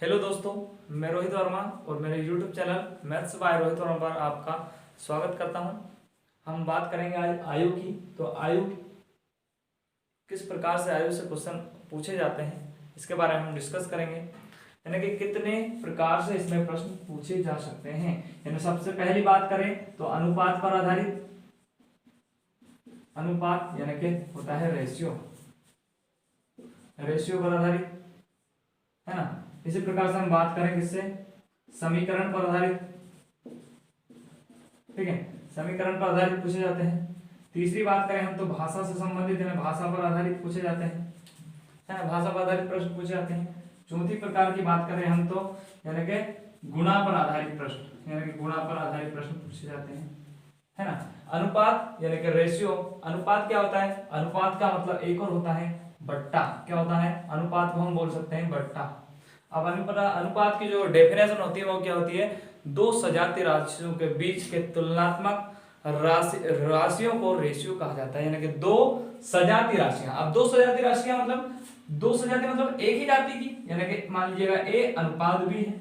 Hello दोस्तों, मैं रोहित वर्मा और मेरे YouTube channel maths by Rohit Verma पर आपका स्वागत करता हूं। हम बात करेंगे आज आयु की। तो आयु, किस प्रकार से आयु से क्वेश्चन पूछे जाते हैं इसके बारे में हम डिस्कस करेंगे। यानी कि कितने प्रकार से इसमें प्रश्न पूछे जा सकते हैं। यानी सबसे पहली बात करें तो अनुपात पर आधारित। अनुपात यानी कि होता है रेशियो, रेशियो पर आधारित, है ना। इसी प्रकार से हम बात करें किससे, समीकरण पर आधारित। ठीक है, समीकरण पर आधारित पूछे जाते हैं। तीसरी बात करें हम तो भाषा से संबंधित, यानी भाषा पर आधारित पूछे जाते हैं, है ना। भाषा पर आधारित प्रश्न पूछे जाते हैं। चौथी प्रकार की बात करें हम तो यानी कि गुणा पर आधारित प्रश्न, यानी कि गुणा पर आधारित प्रश्न पूछे जाते हैं, है ना। अनुपात यानी कि रेशियो। अनुपात क्या होता है? अनुपात का मतलब एक और होता है बट्टा। क्या होता है? अनुपात को हम बोल सकते हैं बट्टा। अब अनुपात की जो डेफिनेशन होती है वो क्या होती है? दो सजातीय राशियों के बीच के तुलनात्मक राशियों को रेशियो कहा जाता है। यानी कि दो सजातीय राशियां। अब दो सजातीय राशियां मतलब दो सजातीय मतलब एक ही जाति की, यानी कि मान लीजिएगा ए अनुपात बी है,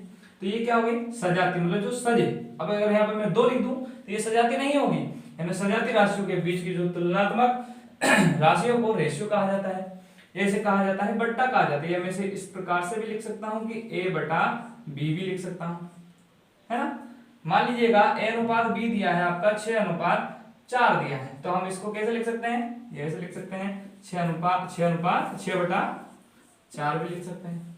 तो ये क्या होगी? सजातीय, मतलब जो सजे। अब अगर यहाँ पे मैं दो लिख दूं तो ये सजातीय नहीं होगी। यानी सजातीय राशियों के बीच की जो तुलनात्मक राशियों को रेशियो कहा जाता है। ऐसे कहा जाता है बट्टा कहा जाता है। मैं इसे इस प्रकार से भी लिख सकता हूं कि a बटा बी भी लिख सकता हूं, है ना। मान लीजिएगा a अनुपात b दिया है आपका 6:4 दिया है, तो हम इसको कैसे लिख सकते हैं? ये ऐसे लिख सकते हैं 6:4 भी लिख सकते हैं।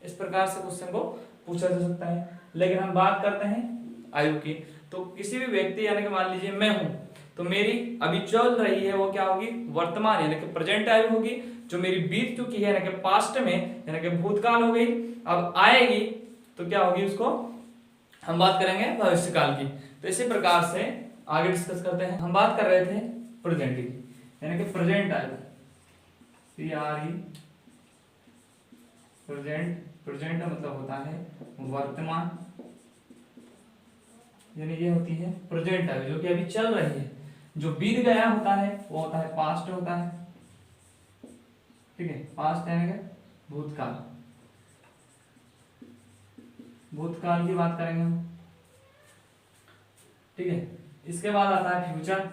इस प्रकार से क्वेश्चन को पूछा जा सकता है। लेकिन हम बात करते हैं आयु की। तो किसी भी व्यक्ति, यानी कि मान लीजिए मैं हूं, तो मेरी अभी चल रही है वो क्या होगी? वर्तमान, यानी कि प्रेजेंट आयु होगी। जो मेरी बीत चुकी है, यानी कि पास्ट में, यानी कि भूतकाल हो गई, अब आएगी तो क्या होगी? उसको हम बात करेंगे भविष्यकाल की। तो इसी प्रकार से आगे डिस्कस करते हैं। हम बात कर रहे थे प्रेजेंट की, यानी कि प्रेजेंट आयु, PRE, प्रेजेंट। प्रेजेंट मतलब होता है वर्तमान, यानी ये होती है प्रेजेंट आयु, जो कि अभी चल रही है। जो बीत गया होता है वो होता है पास्ट होता है। ठीक है, पास्ट यानी कि भूतकाल। भूतकाल की बात करेंगे हम। ठीक है, इसके बाद आता है फ्यूचर।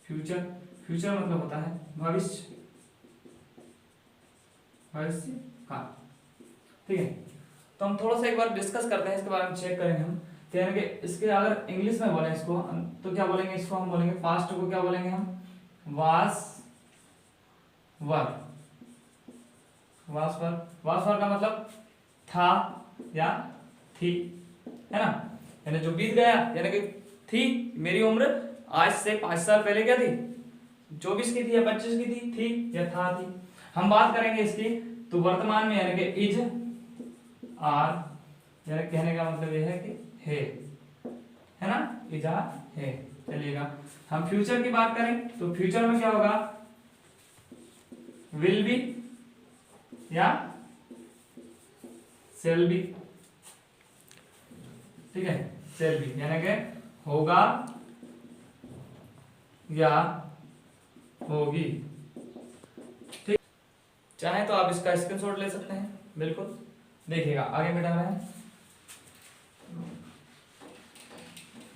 फ्यूचर, फ्यूचर मतलब होता है भविष्य, भविष्य काल। ठीक है, तो हम थोड़ा सा एक बार डिस्कस करते हैं इसके बारे में, चेक करेंगे हम। तो यानी कि इसके अगर इंग्लिश में बोले इसको तो क्या बोलेंगे? इसको हम बोलेंगे पास्ट को क्या बोलेंगे हम? वास वर। वास वर का मतलब था या थी, है ना। यानी जो बीत गया, यानी कि थी मेरी उम्र आज से 5 साल पहले क्या थी? 24 की थी या 25 की थी या था थी। हम बात करेंगे इसकी तो वर्तमान में, यानी कि इज, आर, यानी कहने का मतलब यह है कि है ना, इज, आर, है। चलिएगा, हम फ्यूचर की बात करें तो फ्यूचर में क्या होगा? विल बी या सेल बी। ठीक है, सेल बी यानी कि होगा या होगी। ठीक, चाहे तो आप इसका स्क्रीनशॉट ले सकते हैं। बिल्कुल, देखिएगा आगे में डाल रहे हैं।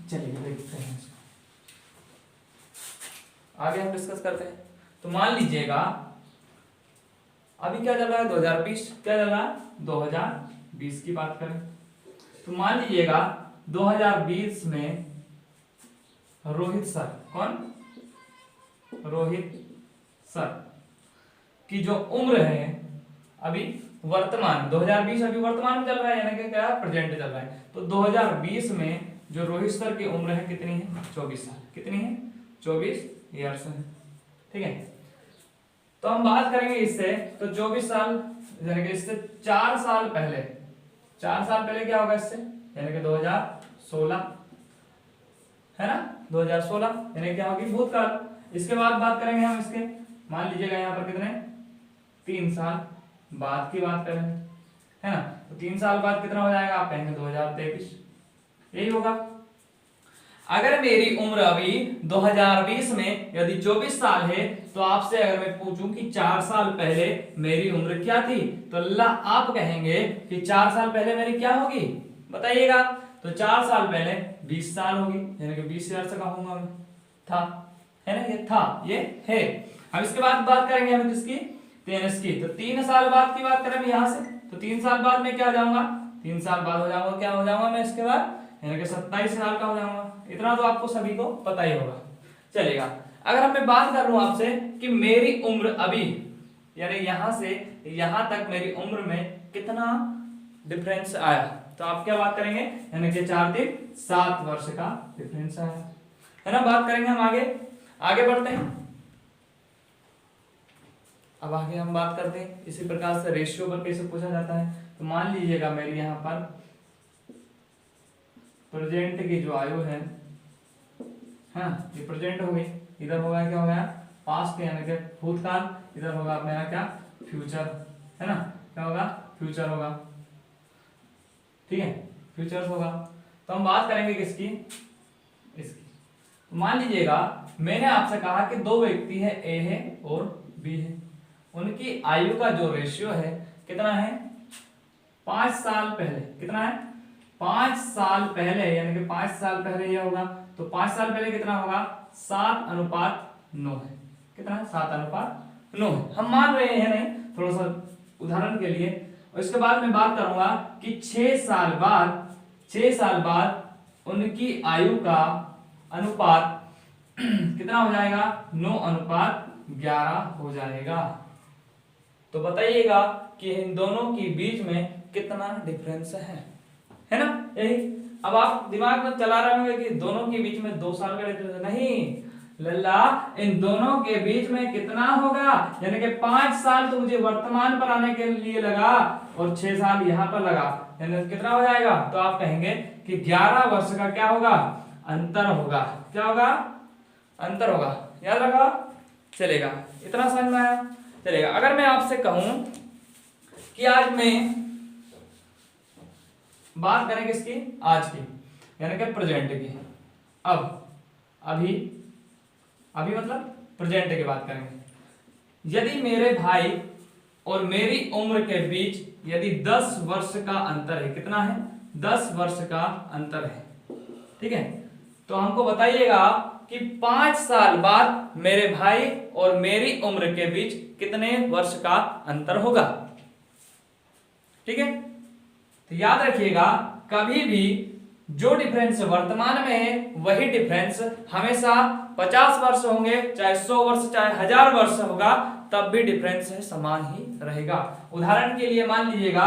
चलिए देखते हैं इसको, आगे हम डिस्कस करते हैं। तो मान लीजिएगा अभी क्या चल रहा है? 2020। क्या चल रहा है? 2020 की बात करें तो मान लीजिएगा 2020 में रोहित सर, कौन? रोहित सर की जो उम्र है अभी वर्तमान 2020 अभी वर्तमान में चल रहा है, यानी कि क्या? प्रेजेंट चल रहा है। तो 2020 में जो रोहित सर की उम्र है कितनी है? 24 साल। कितनी है? 24 ईयर्स है। ठीक है, तो हम बात करेंगे इससे तो 24 साल, यानी कि इससे 4 साल पहले, 4 साल पहले क्या होगा इससे? यानी कि 2016, है ना। 2016 यानी क्या होगी? भूतकाल। इसके बाद बात करेंगे हम इसके, मान लीजिएगा यहाँ पर कितने? 3 साल बाद की बात करें, है ना। तो 3 साल बाद कितना हो जाएगा? आप कहेंगे 2023, यही होगा। अगर मेरी उम्र अभी 2020 में यदि 24 साल है, तो आपसे अगर मैं पूछूं कि 4 साल पहले मेरी उम्र क्या थी, तो आप कहेंगे कि 4 साल पहले मेरी क्या होगी, बताइएगा। तो 4 साल पहले 20 साल होगी, यानी कि 20,000 से कहूंगा मैं, था, है ना, ये था, ये है। अब इसके बाद बात करेंगे हम किसकी, टेनिस की। तो 3 साल बाद की बात करें यहां से, तो 3 साल बाद में क्या हो जाऊंगा, 3 साल बाद हो जाऊंगा, क्या हो जाऊंगा मैं इसके बाद, यानी कि 27 साल का हो जाऊंगा। इतना तो आपको सभी को पता ही होगा, चलेगा। अगर मैं बात कर लूं आपसे कि मेरी उम्र अभी, यानी यहां से यहां तक मेरी उम्र में कितना डिफरेंस आया, तो आप क्या बात करेंगे, यानी कि 4 3 7 वर्ष का डिफरेंस आया, है ना। बात करेंगे हम आगे बढ़ते हैं। अब आगे हम बात करते हैं इसी प्रकार से रेशियो पर कैसे पूछा जाता है। तो मान लीजिएगा मेरी यहाँ पर प्रेजेंट की जो आयु है, हाँ, ये प्रेजेंट हो गई, इधर होगा क्या हो गया पास्ट, यानी कि भूतकाल, इधर होगा मेरा क्या फ्यूचर, है ना, क्या होगा फ्यूचर होगा, ठीक है, फ्यूचर्स होगा। तो हम बात करेंगे किसकी, इसकी। तो मान लीजिएगा मैंने आपसे कहा कि 2 व्यक्ति है, ए है और बी है, उनकी आयु का जो रेशियो है कितना है, 5 साल पहले, कितना है 5 साल पहले, यानी कि 5 साल पहले यह होगा, तो 5 साल पहले कितना होगा 7:9 है, कितना है 7:9 है। हम मान रहे हैं नहीं, थोड़ा सा उदाहरण के लिए। और इसके बाद मैं बात करूंगा कि 6 साल बाद उनकी आयु का अनुपात कितना हो जाएगा, 9:11 हो जाएगा। तो बताइएगा कि इन दोनों के बीच में कितना डिफरेंस है ना, यही। अब आप दिमाग में चला रहे होंगे कि दोनों के बीच में 2 साल का डिफरेंस, नहीं लल्ला, इन दोनों के बीच में कितना होगा, यानी कि 5 साल तो मुझे वर्तमान पर आने के लिए लगा और 6 साल यहाँ पर लगा, यानी कितना हो जाएगा, तो आप कहेंगे कि 11 वर्ष का क्या होगा, अंतर होगा, क्या होगा, अंतर होगा, याद रखा, चलेगा, इतना समझ में आया, चलेगा। अगर मैं आपसे कहूं कि आज मैं बात करें किसकी, आज की, यानी कि प्रेजेंट की, अभी मतलब प्रेजेंट की बात करेंगे। यदि मेरे भाई और मेरी उम्र के बीच यदि 10 वर्ष का अंतर है, कितना है 10 वर्ष का अंतर है, ठीक है, तो हमको बताइएगा कि 5 साल बाद मेरे भाई और मेरी उम्र के बीच कितने वर्ष का अंतर होगा, ठीक है। तो याद रखिएगा कभी भी जो डिफरेंस वर्तमान में है वही डिफरेंस हमेशा 50 वर्ष होंगे, चाहे 100 वर्ष, चाहे 1000 वर्ष होगा, तब भी डिफरेंस समान ही रहेगा। उदाहरण के लिए मान लीजिएगा,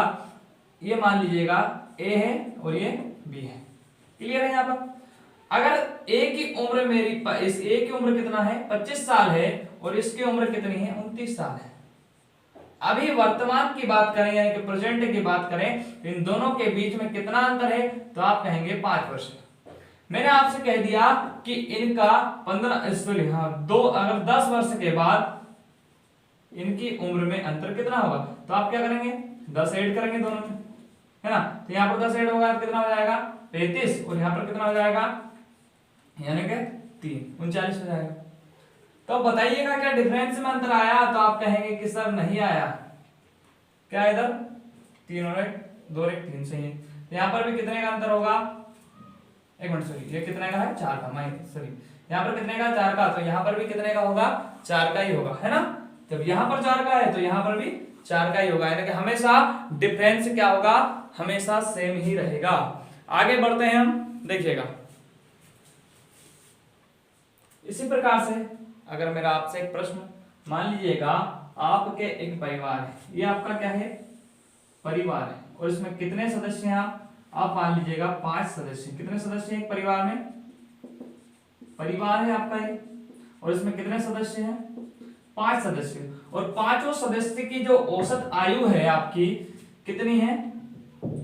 ये मान लीजिएगा ए है और ये बी है, क्लियर है। यहाँ पर अगर ए की उम्र इस ए की उम्र कितना है 25 साल है और इसकी उम्र कितनी है 29 साल है। अभी वर्तमान की बात करें यानी कि प्रेजेंट की बात करें, इन दोनों के बीच में कितना अंतर है, तो आप कहेंगे 5 वर्ष। मैंने आपसे कह दिया कि इनका 10 वर्ष के बाद इनकी उम्र में अंतर कितना होगा, तो आप क्या करेंगे 10 ऐड करेंगे दोनों में, है ना। तो यहाँ पर 10 ऐड होगा तो कितना हो जाएगा 35, और यहाँ पर कितना हो जाएगा यानी कि 3 39 हो जाएगा। तो बताइएगा क्या डिफरेंस में अंतर आया, तो आप कहेंगे कि सर नहीं आया, क्या इधर 3 और 1 2 और 1 3 सही है। यहाँ पर भी कितने का अंतर होगा, एक मिनट सॉरी, ये कितने का है 4 का, सॉरी यहाँ पर कितने का 4 का, तो यहाँ पर भी कितने का होगा 4 का ही होगा, है ना। जब यहाँ पर 4 का है तो यहाँ पर भी 4 का ही होगा, यानी कि हमेशा डिफरेंस क्या होगा, हमेशा सेम ही रहेगा। आगे बढ़ते हैं हम, देखिएगा इसी प्रकार से अगर मेरा आपसे एक प्रश्न, मान लीजिएगा आपके एक परिवार है, ये आपका क्या है परिवार है, और इसमें कितने सदस्य हैं आप मान लीजिएगा 5 सदस्य। कितने सदस्य हैं एक परिवार में, परिवार है आपका ये, और इसमें कितने सदस्य हैं 5 सदस्य, और पांचों सदस्य की जो औसत आयु है आपकी कितनी है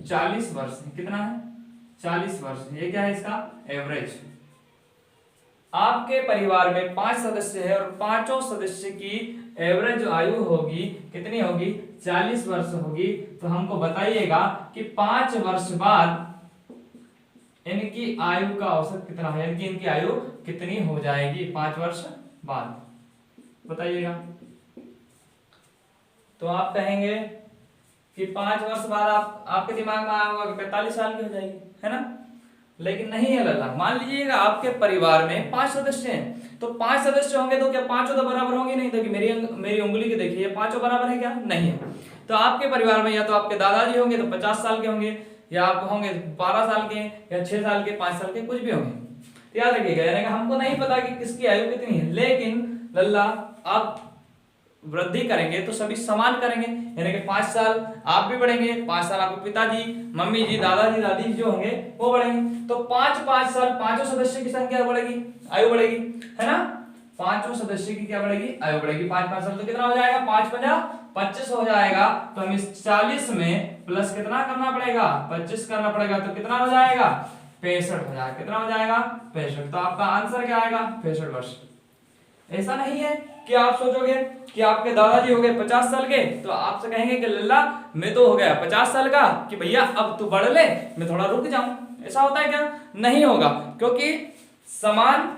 40 वर्ष, कितना है 40 वर्ष, ये क्या है इसका एवरेज। आपके परिवार में 5 सदस्य है और पांचों सदस्य की एवरेज आयु होगी कितनी होगी 40 वर्ष होगी। तो हमको बताइएगा कि 5 वर्ष बाद इनकी आयु का औसत कितना है, यानी कि इनकी आयु कितनी हो जाएगी 5 वर्ष बाद, बताइएगा। तो आप कहेंगे कि 5 वर्ष बाद आपके दिमाग में आया होगा कि 45 साल की हो जाएगी, है ना। लेकिन नहीं है लल्ला, मान लीजिएगा आपके परिवार में 5 सदस्य हैं, तो 5 सदस्य होंगे तो क्या पांचों तो बराबर होंगे नहीं, तो कि मेरी उंगली की देखिए पांचों बराबर है क्या, नहीं है। तो आपके परिवार में या तो आपके दादाजी होंगे तो 50 साल के होंगे, या आप होंगे 12 साल के, या 6 साल के, 5 साल के, कुछ भी होंगे। तो याद रखिएगा, यानी कि हमको नहीं पता कि किसकी आयु कितनी है, लेकिन लल्ला आप वृद्धि करेंगे तो सभी समान करेंगे, यानी कि 5 साल आप भी बढ़ेंगे, 5 साल आपके पिताजी, मम्मी जी, दादाजी, दादी जो होंगे वो बढ़ेंगे, तो 5 साल पांचों सदस्य की संख्या बढ़ेगी, आयु बढ़ेगी, है ना। पांचों सदस्य की क्या बढ़ेगी, आयु बढ़ेगी। 5 साल तो कितना हो जाएगा, 5 × 25 हो जाएगा। तो हम इस 40 में प्लस कितना करना पड़ेगा, 25 करना पड़ेगा, तो कितना हो जाएगा, 65 हो जाएगा। कितना हो जाएगा, 65। तो आपका आंसर क्या आएगा, 65 वर्ष। ऐसा नहीं है कि आप सोचोगे कि आपके दादाजी हो गए 50 साल के, तो आपसे कहेंगे कि लल्ला मैं तो हो गया 50 साल का, कि भैया अब तू बढ़ ले, मैं थोड़ा रुक जाऊं। ऐसा होता है क्या, नहीं होगा, क्योंकि समान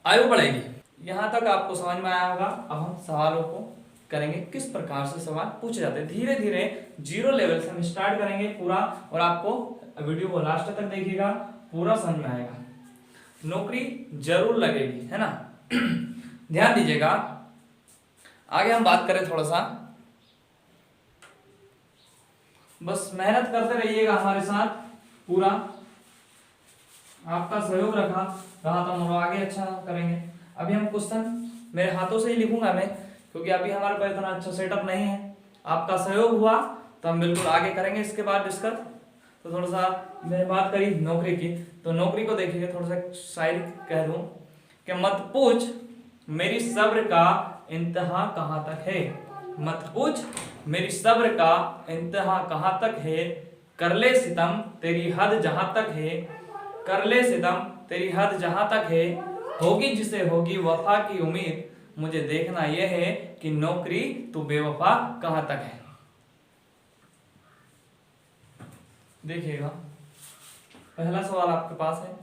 आयु बढ़ेगी। यहां तक आपको समझ में आया होगा। अब हम सवालों को करेंगे, किस प्रकार से सवाल पूछे जाते हैं। धीरे धीरे 0 लेवल से हम स्टार्ट करेंगे पूरा, और आपको वीडियो को लास्ट तक देखिएगा, पूरा समझ में आएगा। नौकरी जरूर लगेगी, है ना। ध्यान दीजिएगा। आगे हम बात करें थोड़ा सा, बस मेहनत करते रहिएगा हमारे साथ, पूरा आपका सहयोग रहा तो हम आगे अच्छा करेंगे। अभी हम क्वेश्चन मेरे हाथों से ही लिखूंगा मैं, क्योंकि अभी हमारे पास इतना अच्छा सेटअप नहीं है। आपका सहयोग हुआ तो हम बिल्कुल आगे करेंगे इसके बाद डिस्कस। तो थोड़ा सा मैंने बात करी नौकरी की, तो नौकरी को देखिए, थोड़ा सा शायरी कह दूं कि मत पूछ मेरी सब्र का इंतहा कहाँ तक है, मत पूछ मेरी सब्र का इंतहा कहाँ तक है, कर ले सितम तेरी हद जहां तक है, कर ले सितम तेरी हद जहां तक है, होगी जिसे होगी वफा की उम्मीद, मुझे देखना यह है कि नौकरी तू बेवफा कहां तक है। देखिएगा, पहला सवाल आपके पास है,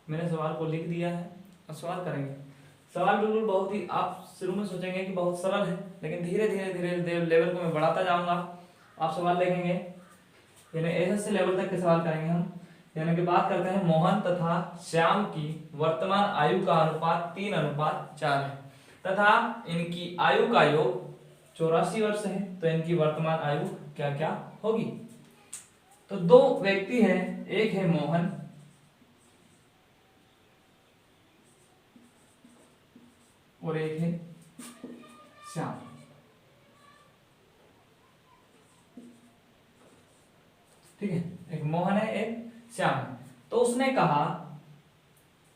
मैंने सवाल को लिख दिया है और सवाल करेंगे। सवाल बिल्कुल बहुत ही, आप शुरू में सोचेंगे कि बहुत सरल है, लेकिन धीरे धीरे धीरे लेवल को मैं बढ़ाता जाऊंगा। आप सवाल देखेंगे, यानी एसएससी लेवल तक के सवाल करेंगे हम। यानी कि बात करते हैं, मोहन तथा श्याम की वर्तमान आयु का अनुपात 3:4 है, तथा इनकी आयु का योग 84 वर्ष है, तो इनकी वर्तमान आयु क्या क्या होगी। तो 2 व्यक्ति हैं, एक है मोहन और एक है श्याम। ठीक है, एक मोहन है एक श्याम है। तो उसने कहा,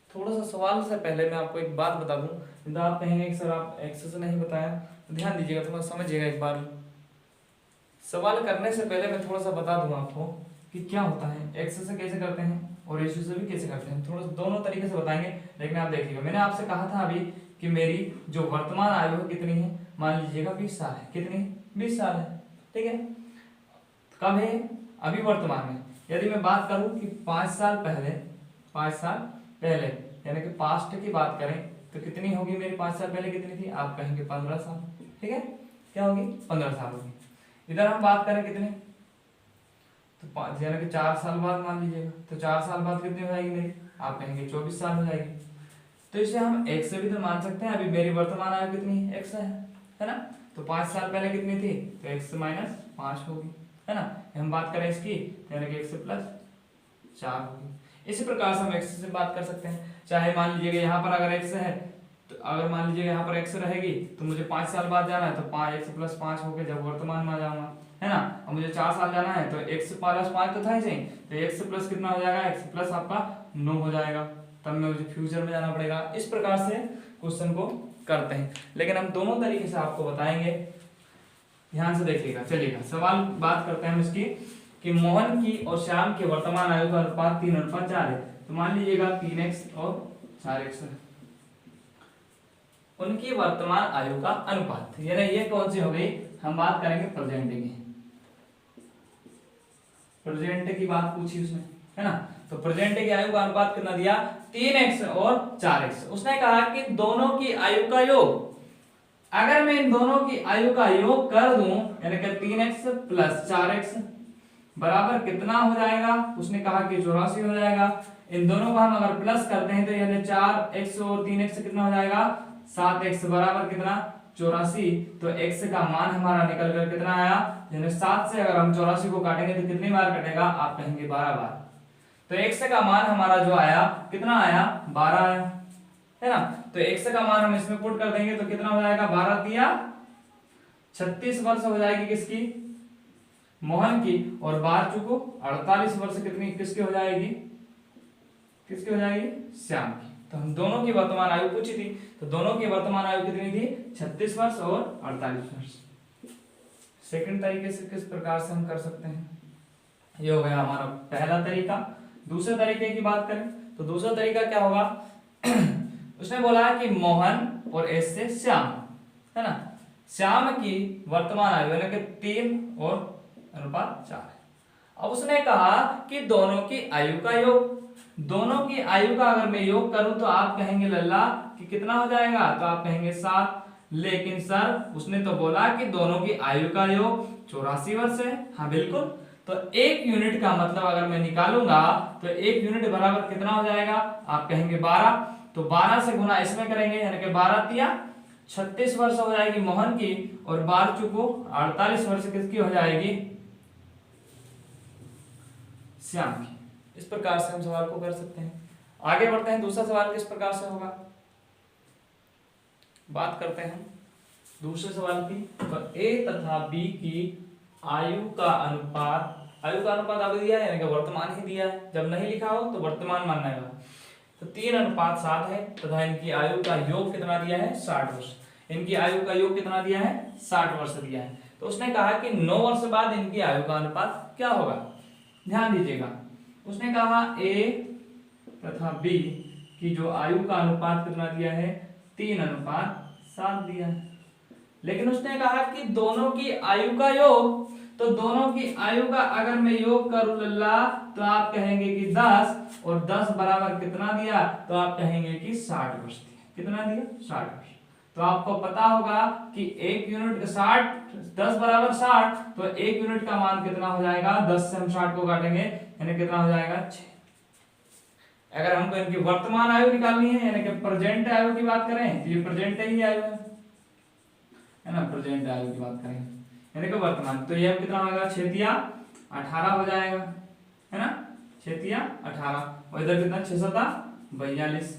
थोड़ा सा सवाल से पहले मैं आपको एक बात बता दूं, तो आप कहेंगे कि सर आप एक्सेस नहीं बताया, तो ध्यान दीजिएगा, थोड़ा समझिएगा एक बार। सवाल करने से पहले मैं थोड़ा सा बता दूं आपको कि क्या होता है, एक्सेस से कैसे करते हैं और रेशियो से भी कैसे करते हैं, थोड़ा दोनों तरीके से बताएंगे। लेकिन आप देखिएगा, मैंने आपसे कहा था अभी कि मेरी जो वर्तमान आयु कितनी है, मान लीजिएगा 20 साल है। कितनी, 20 साल है। ठीक है, कब है, अभी वर्तमान में। यदि मैं बात करूं कि 5 साल पहले, 5 साल पहले यानी कि पास्ट की बात करें तो कितनी होगी मेरी, 5 साल पहले कितनी थी, आप कहेंगे 15 साल। ठीक है, क्या होगी, 15 साल होगी। इधर हम बात करें कितनी, तो यानी कि 4 साल बाद मान लीजिएगा, तो 4 साल बाद कितनी हो जाएगी मेरी, आप कहेंगे 24 साल हो जाएगी। तो इसे हम एक से भी तो मान सकते हैं, अभी मेरी वर्तमान आयु कितनी है, x है ना। तो 5 साल पहले कितनी थी, तो x - 5 होगी, है ना। हम बात करें इसकी, यानी कि x + 4 होगी। इसी प्रकार से हम x से बात कर सकते हैं। चाहे मान लीजिएगा यहाँ पर अगर x है, तो अगर मान लीजिएगा यहाँ पर x रहेगी, तो मुझे 5 साल बाद जाना है, तो 5x + 5 होकर जब वर्तमान में आ जाऊंगा, है ना। और मुझे 4 साल जाना है, तो x + 5 तो था ही सही, तो x प्लस कितना हो जाएगा, x+ आपका 9 हो जाएगा, तब में मुझे फ्यूचर में जाना पड़ेगा। इस प्रकार से क्वेश्चन को करते हैं, लेकिन हम दोनों तरीके से आपको बताएंगे, ध्यान से देखिएगा। चलिएगा, सवाल बात करते हैं हम इसकी कि मोहन की और श्याम के वर्तमान आयु का अनुपात 3:4 है। तो मान लीजिएगा 3x और 4x है, उनकी वर्तमान आयु का अनुपात, यानी ये कौन सी हो गई, हम बात करेंगे प्रेजेंट की। प्रेजेंट की बात पूछी उसने, है ना। तो प्रेजेंट की आयु का अनुपात कितना दिया 3x और 4x। उसने कहा कि दोनों की आयु का योग, अगर मैं इन दोनों की आयु का योग कर दूं यानी कि 3x प्लस 4x बराबर कितना हो जाएगा, उसने कहा कि 84 हो जाएगा। इन दोनों को हम अगर प्लस करते हैं तो यानी 4x और 3x कितना हो जाएगा 7x बराबर कितना 84। तो x का मान हमारा निकल कर कितना आया, यानी 7 से अगर हम 84 को काटेंगे तो कितनी बार कटेगा, आप कहेंगे 12 बार। तो x का मान हमारा जो आया कितना आया 12 आया, है ना। तो x का मान हम इसमें पुट कर देंगे तो कितना हो जाएगा 12 दिया 36 वर्ष हो जाएगी किसकी, मोहन की, और 12 चुको 48 वर्ष कितनी किसकी हो जाएगी, किसकी हो जाएगी श्याम की। तो हम दोनों की वर्तमान आयु पूछी थी, तो दोनों की वर्तमान आयु कितनी थी 36 वर्ष और 48 वर्ष। सेकंड तरीके से किस प्रकार से हम कर सकते हैं, ये हो गया हमारा पहला तरीका। दूसरे तरीके की बात करें तो दूसरा तरीका क्या होगा उसने बोला कि मोहन और एस से श्याम, है ना, श्याम की वर्तमान आयु यानी कि 3 और अनुपात 4 है। अब उसने कहा कि दोनों की आयु का योग, दोनों की आयु का अगर मैं योग करूं तो आप कहेंगे लल्ला कि कितना हो जाएगा, तो आप कहेंगे 7। लेकिन सर उसने तो बोला कि दोनों की आयु का योग 84 वर्ष है। हाँ बिल्कुल, तो 1 यूनिट का मतलब अगर मैं निकालूंगा तो 1 यूनिट बराबर कितना हो जाएगा, आप कहेंगे 12। तो 12 से गुना इसमें करेंगे यानी कि 12 तिया 36 वर्ष हो जाएगी मोहन की, और 12 चुको 48 वर्ष किसकी हो जाएगी श्याम की। इस प्रकार से हम सवाल को कर सकते हैं। आगे बढ़ते हैं, दूसरा सवाल किस प्रकार से होगा, बात करते हैं दूसरे सवाल की। तो a तथा b की आयु का अनुपात, आयु का अनुपात अब दिया है यानी कि वर्तमान ही दिया है, जब नहीं लिखा हो तो वर्तमान मानना है। तो 3:7 है तथा इनकी आयु का योग कितना दिया है 60 वर्ष। इनकी आयु का योग कितना दिया है 60 वर्ष दिया है। तो उसने कहा कि 9 वर्ष बाद इनकी आयु का अनुपात क्या होगा, ध्यान दीजिएगा। उसने कहा a तथा b की जो आयु का अनुपात कितना दिया है 3:7 दिया है। लेकिन उसने कहा कि दोनों की आयु का योग, तो दोनों की आयु का अगर मैं योग करूं लल्ला तो आप कहेंगे कि 10, और 10 बराबर कितना दिया, तो आप कहेंगे कि 60 वर्ष दिया। कितना दिया 60 वर्ष। तो आपको पता होगा कि 1 यूनिट 60, 10 बराबर 60, तो 1 यूनिट का मान कितना हो जाएगा, 10 से हम 60 को काटेंगे यानी कितना हो जाएगा 6। अगर हमको इनकी वर्तमान आयु निकालनी है यानी कि प्रेजेंट आयु की बात करें तो ये प्रेजेंट ही आयु है ना, प्रेजेंट आयु की बात करें यानी कि वर्तमान, तो ये कितना होगा 6 तिया 18 हो जाएगा, है ना, 6 तिया 18, और इधर कितना 6 सता 42।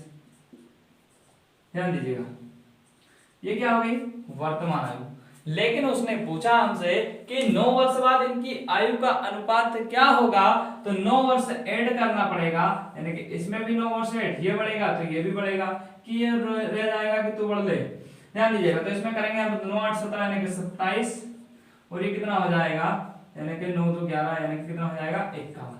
ध्यान दीजिएगा ये क्या हो गई वर्तमान आयु। लेकिन उसने पूछा हमसे कि 9 वर्ष बाद इनकी आयु का अनुपात क्या होगा, तो 9 वर्ष ऐड करना पड़ेगा यानी कि इसमें भी 9 वर्ष ऐड, ये बढ़ेगा तो ये भी बढ़ेगा, कि ये रह जाएगा कि तू बढ़ ले। ध्यान दीजिएगा, तो इसमें करेंगे अब 9 8 17 यानी कि 27, और ये कितना हो जाएगा यानी कि 9 2 11 यानी कि कितना हो जाएगा 51,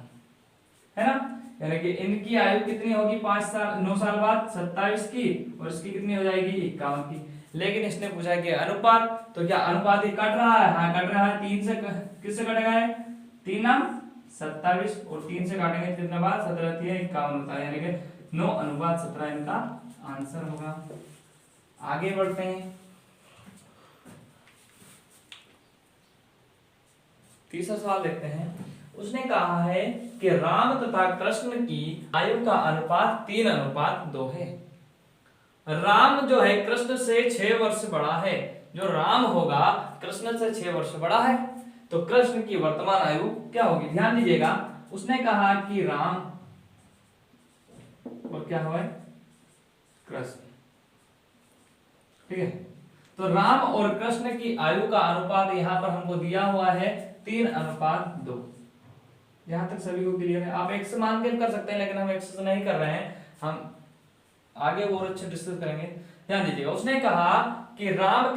है ना। यानी कि इनकी आयु कितनी होगी 5 साल 9 साल बाद 27 की, और इसकी कितनी हो जाएगी 51 की। लेकिन इसने पूछा कि अनुपात, तो क्या अनुपात ही कट रहा है, हाँ कट रहा है। 3 से किससे कटेगा है 3 27, और 3 से काटेंगे कितना बार 17 3 51 होता है, यानी कि 9:17 इनका आंसर होगा। आगे बढ़ते हैं, तीसरा सवाल देखते हैं। उसने कहा है कि राम तथा कृष्ण की आयु का अनुपात 3:2 है। राम जो है कृष्ण से 6 वर्ष बड़ा है, जो राम होगा कृष्ण से 6 वर्ष बड़ा है, तो कृष्ण की वर्तमान आयु क्या होगी। ध्यान दीजिएगा, उसने कहा कि राम और क्या हुआ है कृष्ण, ठीक है। तो राम और कृष्ण की आयु का अनुपात यहां पर हमको दिया हुआ है 3:2। यहां तक सभी को क्लियर है। आप x मान के कर सकते हैं, लेकिन हम x से नहीं कर रहे हैं, हम आगे और अच्छे डिस्कस करेंगे। ध्यान दीजिएगा, उसने कहा कि राम और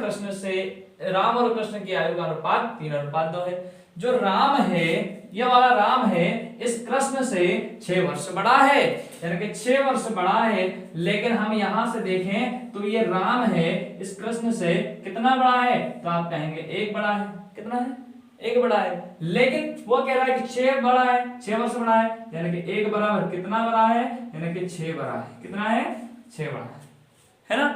कृष्ण की आयु का अनुपात 3:2 है। जो राम है, ये वाला राम है, इस कृष्ण से 6 वर्ष बड़ा है, यानी कि 6 वर्ष बड़ा है। लेकिन हम यहां से देखें तो ये राम है इस कृष्ण से कितना बड़ा है, तो आप कहेंगे 1 बड़ा है। कितना है 1 बड़ा है, लेकिन वो कह रहा है कि 6 बड़ा है, 6 वर्ष बड़ा है, यानी कि 1 बराबर कितना बड़ा है, यानी कि 6 बड़ा है। कितना है? 6 बड़ा है ना।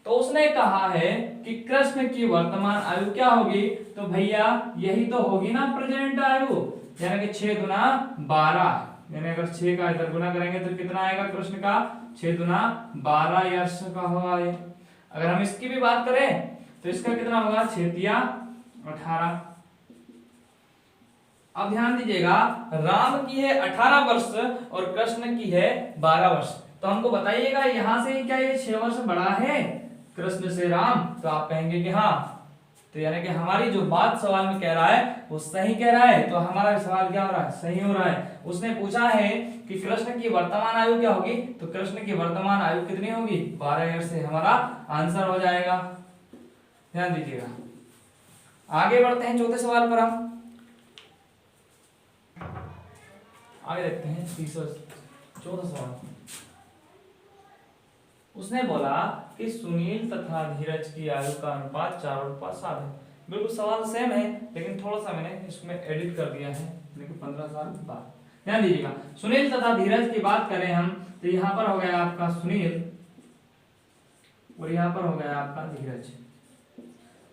तो उसने कहा है कि कृष्ण की वर्तमान आयु क्या होगी, तो भैया यही तो होगी ना प्रेजेंट आयु, यानी कि 6 दुना 12, यानी अगर 6 का इधर गुना करेंगे तो कितना आएगा कृष्ण का, 6 दुना 12 यश का होगा ये। अगर हम इसकी भी बात करें तो इसका कितना होगा, 6 तिया 18। अब ध्यान दीजिएगा, राम की है 18 वर्ष और कृष्ण की है 12 वर्ष। तो हमको बताइएगा यहां से क्या ये 6 वर्ष बड़ा है कृष्ण से राम, तो आप कहेंगे कि हाँ। तो यानी कि हमारी जो बात सवाल में कह रहा है वो सही कह रहा है, तो हमारा सवाल क्या हो रहा है, सही हो रहा है। उसने पूछा है कि कृष्ण की वर्तमान आयु क्या होगी, तो कृष्ण की वर्तमान आयु कितनी होगी, 12 ईयर से हमारा आंसर हो जाएगा। ध्यान दीजिएगा। आगे बढ़ते हैं चौथे सवाल पर, हम आगे देखते हैं चौथा सवाल। उसने बोला कि सुनील तथा धीरज की आयु का अनुपात 4:7 है। बिल्कुल सवाल सेम है, लेकिन थोड़ा सा मैंने इसमें एडिट कर दिया है, लेकिन 15 साल बाद। ध्यान दीजिएगा, सुनील तथा धीरज की बात करें हम, तो यहां पर हो गया आपका सुनील और यहां पर हो गया आपका धीरज।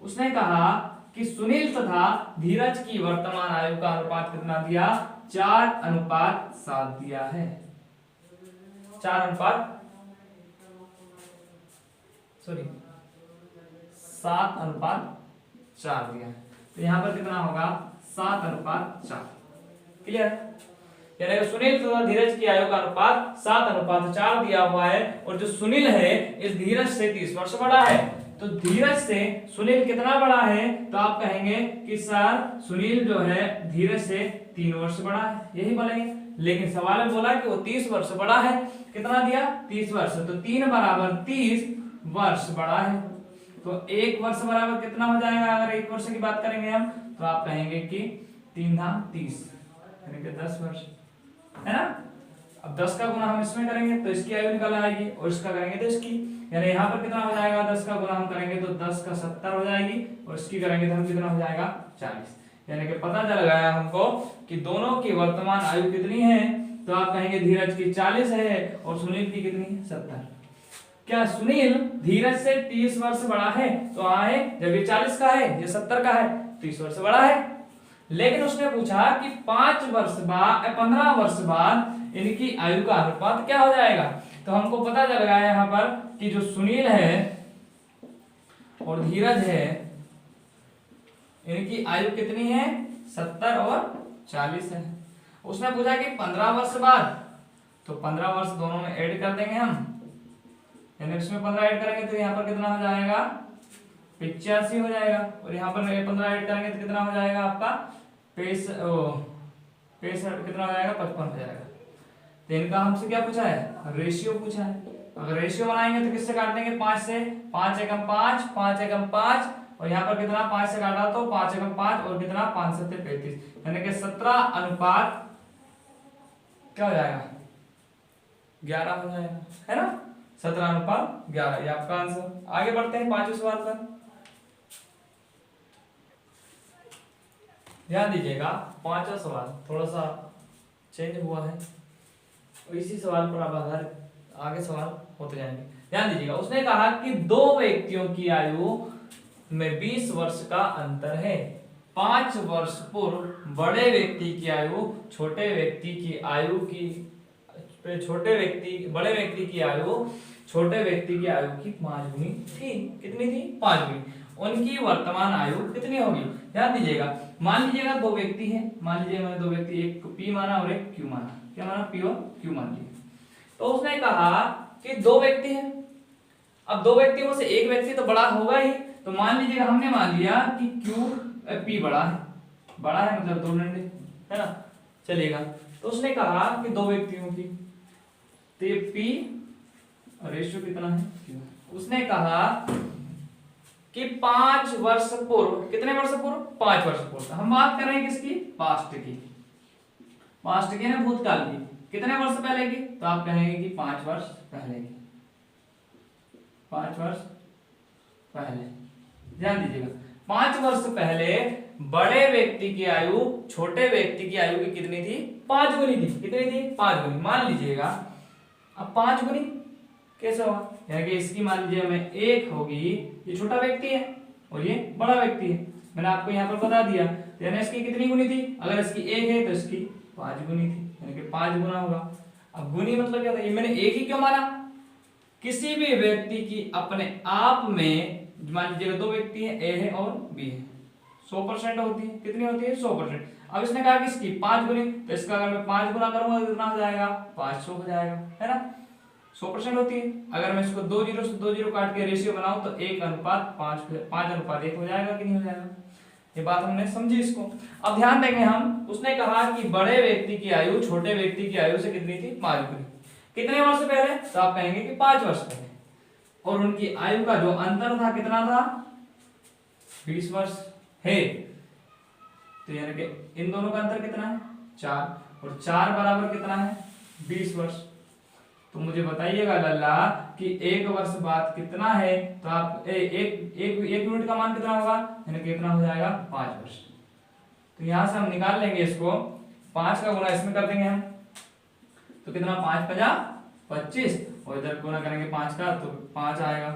उसने कहा कि सुनील तथा धीरज की वर्तमान आयु का अनुपात कितना दिया, 4:7 दिया है। 7:4 दिया है। तो यहां पर कितना होगा, 7:4। क्लियर? यानी सुनील तथा धीरज की आयु का अनुपात 7:4 दिया हुआ है, और जो सुनील है इस धीरज से 30 वर्ष बड़ा है। तो धीरज से सुनील कितना बड़ा है, तो आप कहेंगे कि सर सुनील जो है धीरज से 3 वर्ष बड़ा है, यही बोलेंगे। लेकिन सवाल में बोला कि वो 30 वर्ष बड़ा है, कितना दिया, 30 वर्ष, तो 3 बराबर 30 वर्ष बड़ा है। तो 1 वर्ष बराबर कितना हो जाएगा, अगर 1 वर्ष की बात करेंगे हम, तो आप कहेंगे कि 3 धाम 30, यानी कि 10 वर्ष, है ना। अब 10 का गुना हम इसमें करेंगे तो इसकी आयु निकल आएगी, और इसका करेंगे तो इसकी, यानी यहाँ पर कितना हो जाएगा, 10 का गुना हम करेंगे तो 10 का 70 हो जाएगी, और इसकी करेंगे तो हम कितना हो जाएगा, 40। यानी कि पता चल गया हमको कि दोनों की वर्तमान आयु कितनी है, तो आप कहेंगे धीरज की 40 है और सुनील की कितनी, 70। क्या सुनील धीरज से 30 वर्ष बड़ा है, तो आए जब ये 40 का है, ये 70 का है, 30 वर्ष बड़ा है। लेकिन उसने पूछा कि 5 वर्ष बाद 15 वर्ष बाद इनकी आयु का अनुपात क्या हो जाएगा। तो हमको पता चल गया यहाँ पर कि जो सुनील है और धीरज है इनकी आयु कितनी है, 70 और 40 है। उसने पूछा कि 15 वर्ष बाद, तो 15 वर्ष दोनों में ऐड कर देंगे हम, यानी इसमें 15 ऐड करेंगे तो यहाँ पर कितना हो जाएगा, 85 हो जाएगा, और यहाँ पर 15 ऐड करेंगे तो कितना हो जाएगा आपका 65, कितना हो जाएगा, 55 हो जाएगा। तो इनका हमसे क्या पूछा है, रेशियो पूछा है। अगर रेशियो बनाएंगे तो किससे काट देंगे, 5 से, 5 एकम 5, 5 एकम 5, और यहाँ पर कितना 5 से काटा तो 5 एकम 5, और कितना 5 7 35, यानी कि 17 अनुपात क्या हो जाएगा, 11 हो जाएगा, है ना। 17 अनुपात 11, ये आपका आंसर। आगे बढ़ते हैं 5वें सवाल पर। ध्यान दीजिएगा, 5वां सवाल थोड़ा सा चेंज हुआ है, इसी सवाल पर अब आधारित आगे सवाल होते जाएंगे। ध्यान दीजिएगा, उसने कहा कि 2 व्यक्तियों की आयु में 20 वर्ष का अंतर है। 5 वर्ष पूर्व बड़े व्यक्ति की आयु बड़े व्यक्ति की आयु छोटे व्यक्ति की आयु की 5 गुनी थी। कितनी थी, 5 गुनी। उनकी वर्तमान आयु कितनी होगी। ध्यान दीजिएगा, मान लीजिएगा 2 व्यक्ति हैं, मान लीजिए मैंने 2 व्यक्ति, एक पी माना और एक क्यू माना। क्या माना, पी और क्यू मान लिया। तो उसने कहा कि 2 व्यक्ति हैं, अब 2 व्यक्तियों में से एक व्यक्ति तो बड़ा होगा ही, तो मान लीजिएगा हमने मान लिया कि पी बड़ा है मतलब 2 डंडे, है ना, चलेगा। तो उसने कहा कि 2 व्यक्तियों की, तो ये पी और रेशियो कितना है, क्यू। उसने कहा कि 5 वर्ष पूर्व, कितने वर्ष पूर्व, 5 वर्ष पूर्व। हम बात कर रहे हैं किसकी, पास्ट की ना, भूतकाल की। कितने वर्ष पहले की, तो आप कहेंगे कि 5 वर्ष पहले की, 5 वर्ष पहले। ध्यान दीजिएगा, 5 वर्ष पहले बड़े व्यक्ति की आयु छोटे व्यक्ति की आयु की कितनी थी? 5 गुनी थी। कितनी थी? 5 गुनी। मान लीजिएगा अब 5 गुनी कैसे होगा, यानी कि इसकी मान लीजिए हमें 1 होगी, ये छोटा व्यक्ति है और ये बड़ा व्यक्ति है, मैंने आपको यहाँ पर बता दिया। तो यानी इसकी कितनी गुनी थी? अगर इसकी 1 है तो इसकी 5 गुनी थी, यानी कि 5 गुना होगा। अब गुनी मतलब क्या था? ये मैंने 1 ही क्यों माना? किसी भी व्यक्ति की अपने आप में मान लीजिएगा 2 व्यक्ति है, ए है और बी है, 100% होती है। कितनी होती है? 100%। अब इसने कहा कि इसकी 5 गुनी, तो इसका अगर मैं 5 गुना करूंगा तो कितना हो जाएगा? 500 हो जाएगा, है ना? 100% होती है। अगर मैं इसको 2 जीरो से 2 जीरो काट के रेशियो बनाऊं तो 1:5 हो जाएगा कि नहीं हो जाएगा? ये बात हमने समझी इसको। अब ध्यान देंगे हम, उसने कहा कि बड़े व्यक्ति की आयु छोटे व्यक्ति की आयु से कितनी थी? 5 गुनी। कितने वर्ष पहले? तो आप कहेंगे कि 5 वर्ष पहले। और उनकी आयु का जो अंतर था कितना था? 20 वर्ष है। तो यानी कि इन दोनों का अंतर कितना है? 4, और 4 बराबर कितना है? 20 वर्ष। तो मुझे बताइएगा लल्ला कि 1 वर्ष बाद कितना है? तो आप एक यूनिट का मान कितना होगा? यानी कि कितना हो जाएगा? 5 वर्ष। तो यहां से हम निकाल लेंगे इसको, 5 का गुना इसमें कर देंगे हम, तो कितना? 5 × 25, और इधर गुना करेंगे 5 का तो 5 आएगा।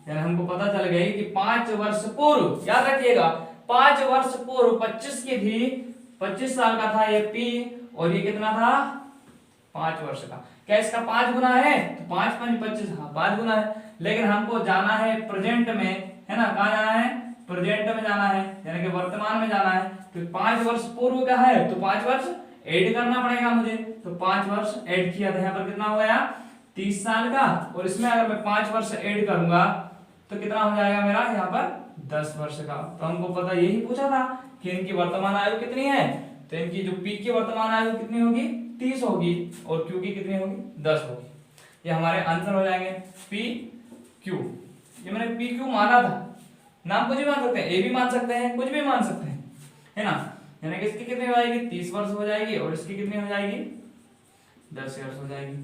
यानी हमको पता चल गई कि 5 वर्ष पूर्व, याद रखिएगा 5 वर्ष पूर्व 25 की थी, 25 साल का था ये पी, और ये कितना था? 5 वर्ष का। क्या इसका 5 गुना है? तो 5 × 5 = 25, हाँ 5 गुना है। लेकिन हमको जाना है प्रेजेंट में, है ना? कहाँ जाना है? प्रेजेंट में जाना है, यानी कि वर्तमान में जाना है। तो 5 वर्ष पूर्व का है तो 5 वर्ष ऐड करना पड़ेगा मुझे, तो 5 वर्ष ऐड किया था। यहाँ पर कितना हो गया? 30 साल का, और इसमें अगर मैं 5 वर्ष ऐड करूंगा तो कितना हो जाएगा मेरा? यहाँ पर 10 वर्ष का। तो हमको पता यही पूछा था कि इनकी वर्तमान आयु कितनी है, तो इनकी जो पी की वर्तमान आयु कितनी होगी? 30 होगी, और क्यू की कितनी होगी? 10 होगी। ये हमारे आंसर हो जाएंगे पी क्यू। ये मैंने पी क्यू माना था, नाम कुछ भी मान सकते हैं, ए भी मान सकते हैं, कुछ भी मान सकते हैं, है ना? यानी कि इसकी कितनी हो जाएगी? 30 वर्ष हो जाएगी, और इसकी कितनी हो जाएगी? 10 वर्ष हो जाएगी।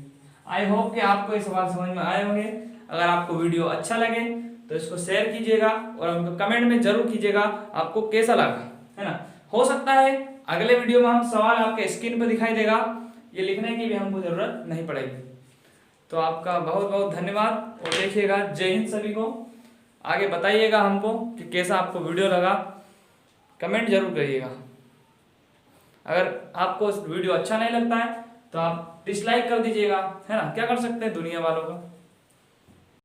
आई होप कि आपको ये सवाल समझ में आए होंगे। अगर आपको वीडियो अच्छा लगे तो इसको शेयर कीजिएगा और हमको कमेंट में जरूर कीजिएगा आपको कैसा लगा, है ना? हो सकता है अगले वीडियो में हम सवाल आपके स्क्रीन पर दिखाई देगा, ये लिखने की भी हमको जरूरत नहीं पड़ेगी। तो आपका बहुत बहुत धन्यवाद, और देखिएगा। जय हिंद सभी को। आगे बताइएगा हमको कि कैसा आपको वीडियो लगा, कमेंट जरूर करिएगा। अगर आपको वीडियो अच्छा नहीं लगता है तो आप डिसलाइक कर दीजिएगा, है ना? क्या कर सकते हैं दुनिया वालों का।